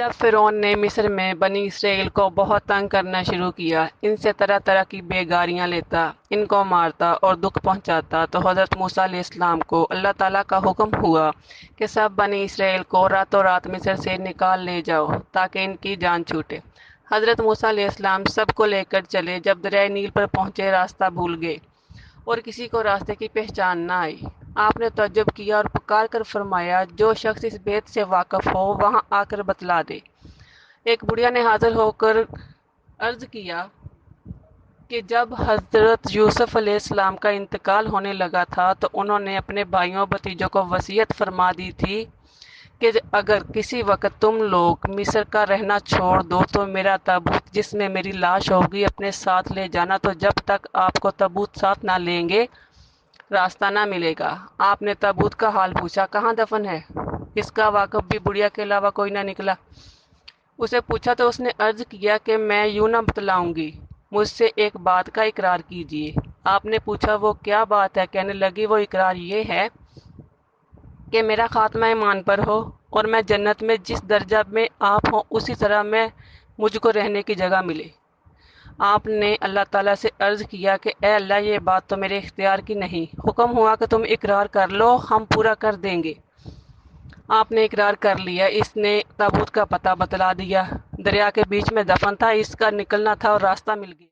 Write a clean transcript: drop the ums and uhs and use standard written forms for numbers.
जब फ़िरौन ने मिस्र में बनी इसराइल को बहुत तंग करना शुरू किया, इनसे तरह तरह की बेगारियां लेता, इनको मारता और दुख पहुंचाता, तो हज़रत मूसा अलैहिस्सलाम को अल्लाह ताला का हुक्म हुआ कि सब बनी इसराइल को रातों रात मिस्र से निकाल ले जाओ ताकि इनकी जान छूटे। हज़रत मूसा अलैहिस्सलाम सबको लेकर चले। जब दरिया नील पर पहुंचे, रास्ता भूल गए और किसी को रास्ते की पहचान न आई। आपने तअज्जुब किया और पुकार कर फरमाया, जो शख्स इस बेत से वाकिफ हो वहां आकर बतला दे। एक बुढ़िया ने हाजिर होकर अर्ज किया कि जब हज़रत यूसुफ अलैहिस्सलाम का इंतकाल होने लगा था तो उन्होंने अपने भाइयों भतीजों को वसीयत फरमा दी थी कि अगर किसी वक्त तुम लोग मिस्र का रहना छोड़ दो तो मेरा ताबूत जिसमें मेरी लाश होगी अपने साथ ले जाना, तो जब तक आपको ताबूत साथ ना लेंगे रास्ता ना मिलेगा। आपने ताबूत का हाल पूछा, कहाँ दफन है? इसका वाकफ भी बुढ़िया के अलावा कोई ना निकला। उसे पूछा तो उसने अर्ज किया कि मैं यूं ना बतलाऊंगी, मुझसे एक बात का इकरार कीजिए। आपने पूछा, वो क्या बात है? कहने लगी, वो इकरार ये है कि मेरा खात्मा ईमान पर हो और मैं जन्नत में जिस दर्जा में आप हो उसी तरह मैं मुझको रहने की जगह मिले। आपने अल्लाह ताला से अर्ज़ किया कि ए अल्लाह, ये बात तो मेरे इख्तियार की नहीं, हुक्म हुआ कि तुम इकरार कर लो, हम पूरा कर देंगे। आपने इकरार कर लिया। इसने ताबूत का पता बतला दिया। दरिया के बीच में दफन था, इसका निकलना था और रास्ता मिल गया।